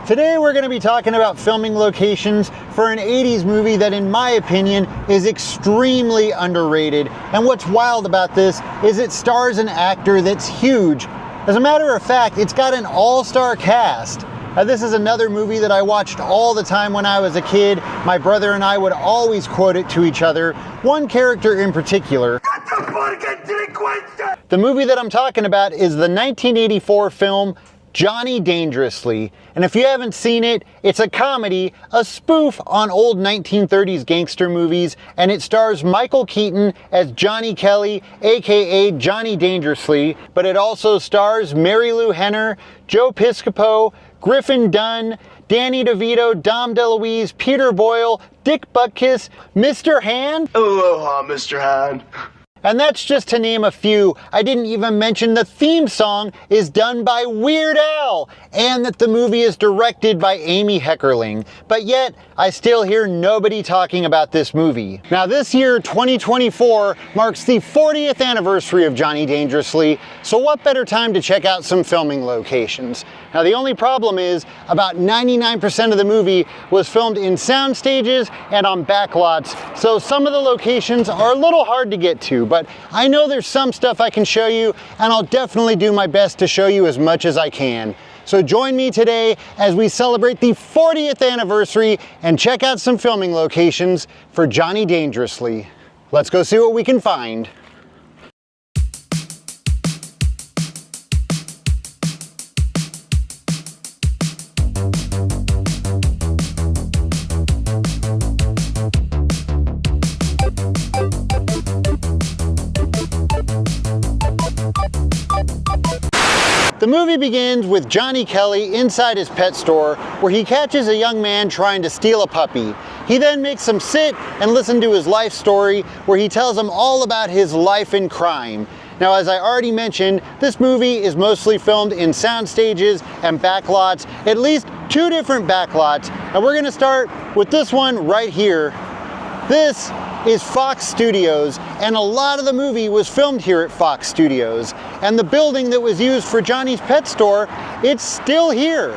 Today we're going to be talking about filming locations for an 80s movie that in my opinion is extremely underrated. And what's wild about this is it stars an actor that's huge. As a matter of fact, it's got an all-star cast. This is another movie that I watched all the time when I was a kid. My brother and I would always quote it to each other. One character in particular. The movie that I'm talking about is the 1984 film Johnny Dangerously. And if you haven't seen it, it's a comedy, a spoof on old 1930s gangster movies, and it stars Michael Keaton as Johnny Kelly, aka Johnny Dangerously, but it also stars Mary Lou Henner, Joe Piscopo, Griffin Dunne, Danny DeVito, Dom DeLuise, Peter Boyle, Dick Butkus, Mr. Hand. Aloha, Mr. Hand. And that's just to name a few. I didn't even mention the theme song is done by Weird Al, and that the movie is directed by Amy Heckerling. But yet, I still hear nobody talking about this movie. Now this year, 2024, marks the 40th anniversary of Johnny Dangerously, so what better time to check out some filming locations? Now the only problem is, about 99% of the movie was filmed in sound stages and on backlots, so some of the locations are a little hard to get to. But I know there's some stuff I can show you, and I'll definitely do my best to show you as much as I can. So join me today as we celebrate the 40th anniversary and check out some filming locations for Johnny Dangerously. Let's go see what we can find. The movie begins with Johnny Kelly inside his pet store where he catches a young man trying to steal a puppy. He then makes him sit and listen to his life story where he tells him all about his life in crime. Now, as I already mentioned, this movie is mostly filmed in sound stages and backlots, at least 2 different backlots, and we're gonna start with this one right here. This is Fox Studios, and a lot of the movie was filmed here at Fox Studios. And the building that was used for Johnny's pet store, it's still here.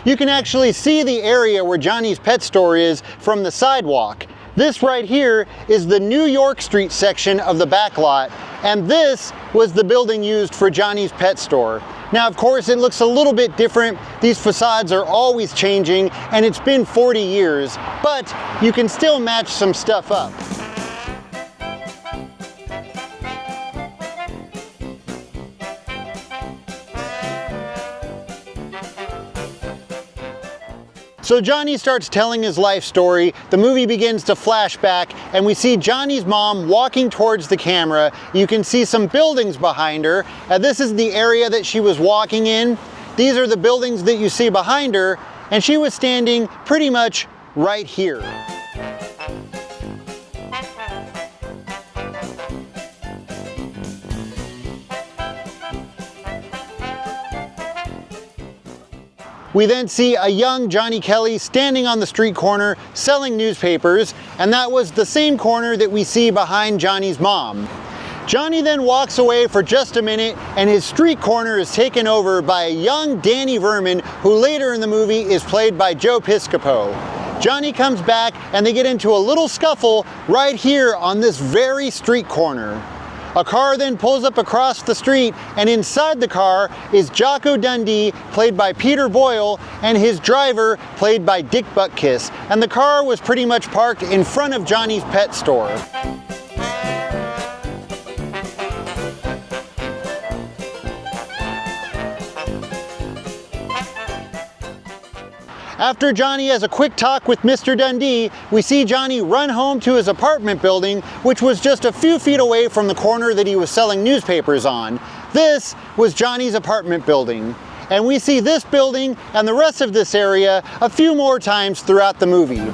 You can actually see the area where Johnny's pet store is from the sidewalk. This right here is the New York Street section of the backlot, and this was the building used for Johnny's pet store. Now, of course, it looks a little bit different. These facades are always changing, and it's been 40 years, but you can still match some stuff up. So Johnny starts telling his life story, the movie begins to flash back, and we see Johnny's mom walking towards the camera. You can see some buildings behind her, and this is the area that she was walking in. These are the buildings that you see behind her, and she was standing pretty much right here. We then see a young Johnny Kelly standing on the street corner selling newspapers, and that was the same corner that we see behind Johnny's mom. Johnny then walks away for just a minute, and his street corner is taken over by a young Danny Verman, who later in the movie is played by Joe Piscopo. Johnny comes back and they get into a little scuffle right here on this very street corner. A car then pulls up across the street, and inside the car is Jocko Dundee, played by Peter Boyle, and his driver, played by Dick Butkus. And the car was pretty much parked in front of Johnny's pet store. After Johnny has a quick talk with Mr. Dundee, we see Johnny run home to his apartment building, which was just a few feet away from the corner that he was selling newspapers on. This was Johnny's apartment building. And we see this building and the rest of this area a few more times throughout the movie.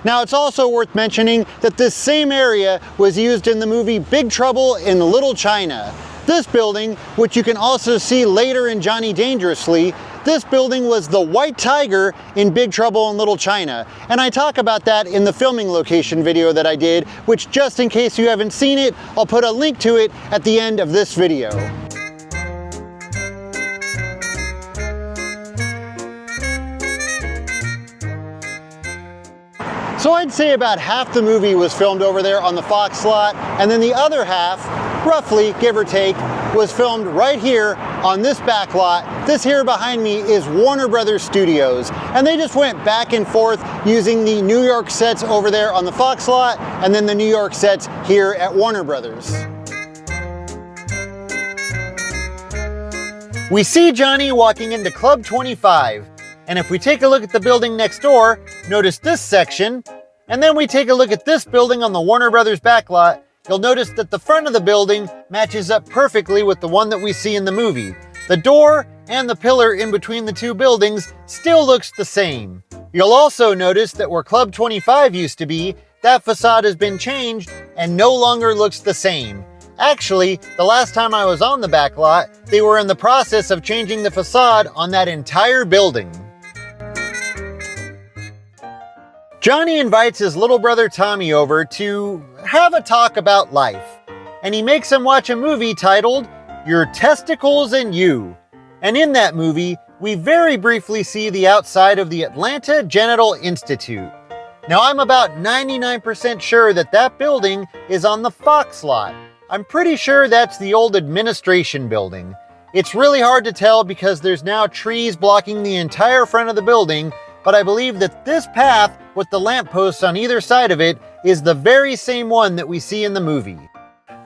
Now, it's also worth mentioning that this same area was used in the movie Big Trouble in Little China. This building, which you can also see later in Johnny Dangerously, this building was the White Tiger in Big Trouble in Little China. And I talk about that in the filming location video that I did, which, just in case you haven't seen it, I'll put a link to it at the end of this video. So I'd say about half the movie was filmed over there on the Fox lot, and then the other half, roughly, give or take, was filmed right here on this back lot. This here behind me is Warner Brothers Studios, and they just went back and forth using the New York sets over there on the Fox lot, and then the New York sets here at Warner Brothers. We see Johnny walking into Club 25. And if we take a look at the building next door, notice this section, and then we take a look at this building on the Warner Brothers backlot, you'll notice that the front of the building matches up perfectly with the one that we see in the movie. The door and the pillar in between the two buildings still looks the same. You'll also notice that where Club 25 used to be, that facade has been changed and no longer looks the same. Actually, the last time I was on the backlot, they were in the process of changing the facade on that entire building. Johnny invites his little brother Tommy over to have a talk about life, and he makes him watch a movie titled Your Testicles and You. And in that movie, we very briefly see the outside of the Atlanta Genital Institute. Now, I'm about 99% sure that that building is on the Fox lot. I'm pretty sure that's the old administration building. It's really hard to tell because there's now trees blocking the entire front of the building, but I believe that this path with the lampposts on either side of it is the very same one that we see in the movie.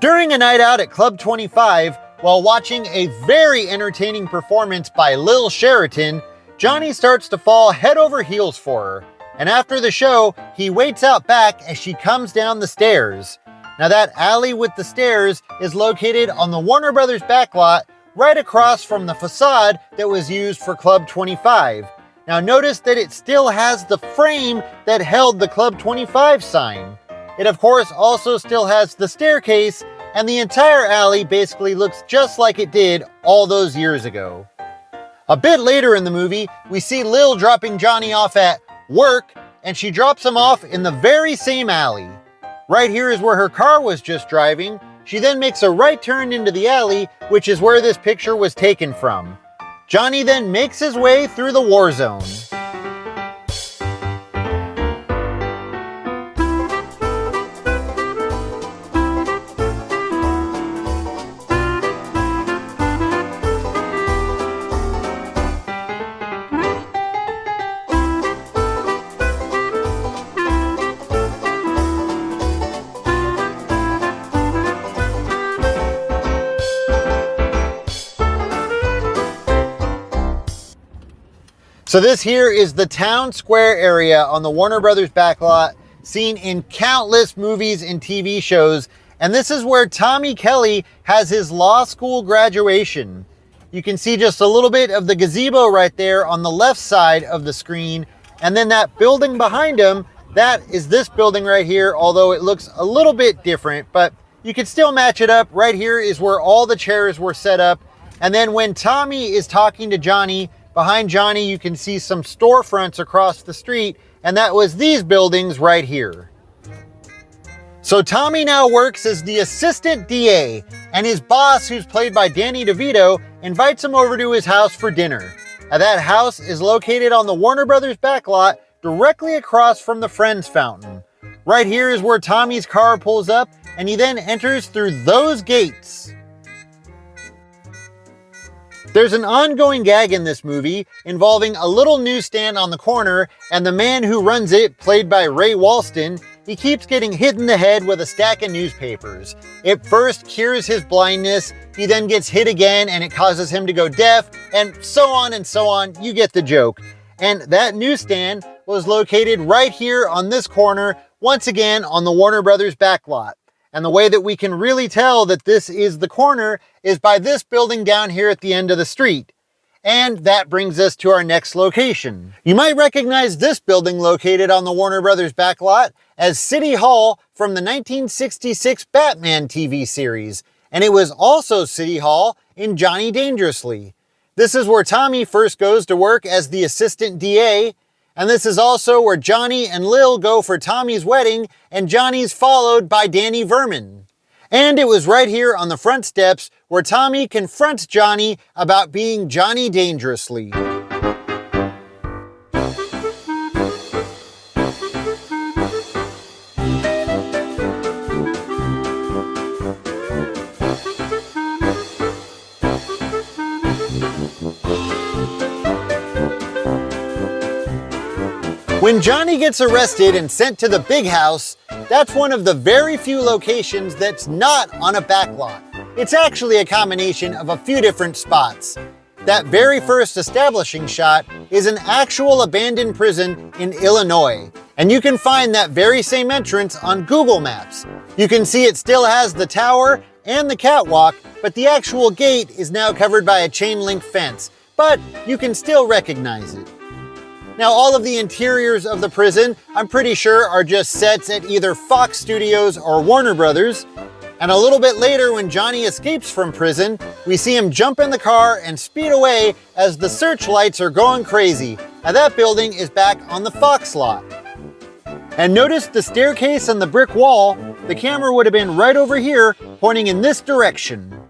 During a night out at Club 25, while watching a very entertaining performance by Lil Sheraton, Johnny starts to fall head over heels for her. And after the show, he waits out back as she comes down the stairs. Now, that alley with the stairs is located on the Warner Brothers backlot right across from the facade that was used for Club 25. Now, notice that it still has the frame that held the Club 25 sign. It, of course, also still has the staircase, and the entire alley basically looks just like it did all those years ago. A bit later in the movie, we see Lil dropping Johnny off at work, and she drops him off in the very same alley. Right here is where her car was just driving. She then makes a right turn into the alley, which is where this picture was taken from. Johnny then makes his way through the war zone. So this here is the town square area on the Warner Brothers backlot, seen in countless movies and TV shows, and this is where Tommy Kelly has his law school graduation. You can see just a little bit of the gazebo right there on the left side of the screen, and then that building behind him, that is this building right here, although it looks a little bit different, but you can still match it up. Right here is where all the chairs were set up, and then when Tommy is talking to Johnny, behind Johnny, you can see some storefronts across the street, and that was these buildings right here. So Tommy now works as the assistant DA, and his boss, who's played by Danny DeVito, invites him over to his house for dinner. Now, that house is located on the Warner Brothers backlot, directly across from the Friends Fountain. Right here is where Tommy's car pulls up, and he then enters through those gates. There's an ongoing gag in this movie involving a little newsstand on the corner, and the man who runs it, played by Ray Walston, he keeps getting hit in the head with a stack of newspapers. It first cures his blindness, he then gets hit again and it causes him to go deaf, and so on and so on. You get the joke. And that newsstand was located right here on this corner, once again on the Warner Brothers backlot. And the way that we can really tell that this is the corner is by this building down here at the end of the street. And that brings us to our next location. You might recognize this building located on the Warner Brothers backlot as City Hall from the 1966 Batman TV series. And it was also City Hall in Johnny Dangerously. This is where Tommy first goes to work as the assistant DA, and this is also where Johnny and Lil go for Tommy's wedding, and Johnny's followed by Danny Verman. And it was right here on the front steps where Tommy confronts Johnny about being Johnny Dangerously. When Johnny gets arrested and sent to the big house, that's one of the very few locations that's not on a backlot. It's actually a combination of a few different spots. That very first establishing shot is an actual abandoned prison in Illinois, and you can find that very same entrance on Google Maps. You can see it still has the tower and the catwalk, but the actual gate is now covered by a chain link fence, but you can still recognize it. Now, all of the interiors of the prison, I'm pretty sure, are just sets at either Fox Studios or Warner Brothers. And a little bit later, when Johnny escapes from prison, we see him jump in the car and speed away as the searchlights are going crazy. Now, that building is back on the Fox lot. And notice the staircase and the brick wall. The camera would have been right over here, pointing in this direction.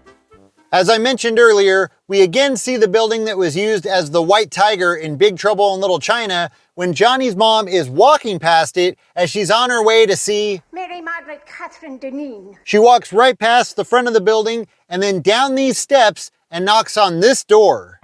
As I mentioned earlier, we again see the building that was used as the White Tiger in Big Trouble in Little China when Johnny's mom is walking past it as she's on her way to see Mary Margaret Catherine Deneen. She walks right past the front of the building and then down these steps and knocks on this door.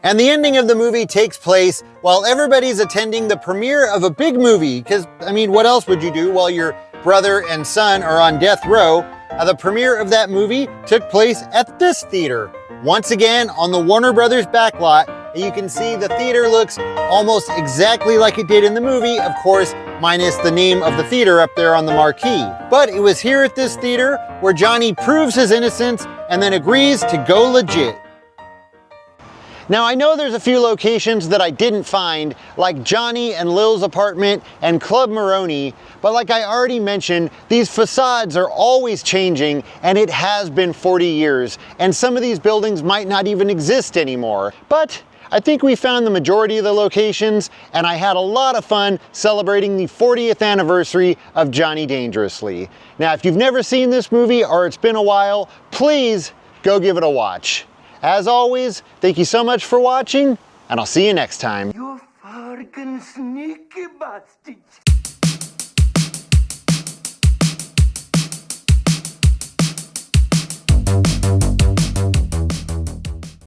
And the ending of the movie takes place while everybody's attending the premiere of a big movie, because, I mean, what else would you do while your brother and son are on death row? The premiere of that movie took place at this theater, once again on the Warner Brothers backlot. You can see the theater looks almost exactly like it did in the movie, of course, minus the name of the theater up there on the marquee. But it was here at this theater where Johnny proves his innocence and then agrees to go legit. Now, I know there's a few locations that I didn't find, like Johnny and Lil's apartment and Club Maroney, but like I already mentioned, these facades are always changing, and it has been 40 years, and some of these buildings might not even exist anymore. But I think we found the majority of the locations, and I had a lot of fun celebrating the 40th anniversary of Johnny Dangerously. Now, if you've never seen this movie or it's been a while, please go give it a watch. As always, thank you so much for watching, and I'll see you next time. You fucking sneaky bastard.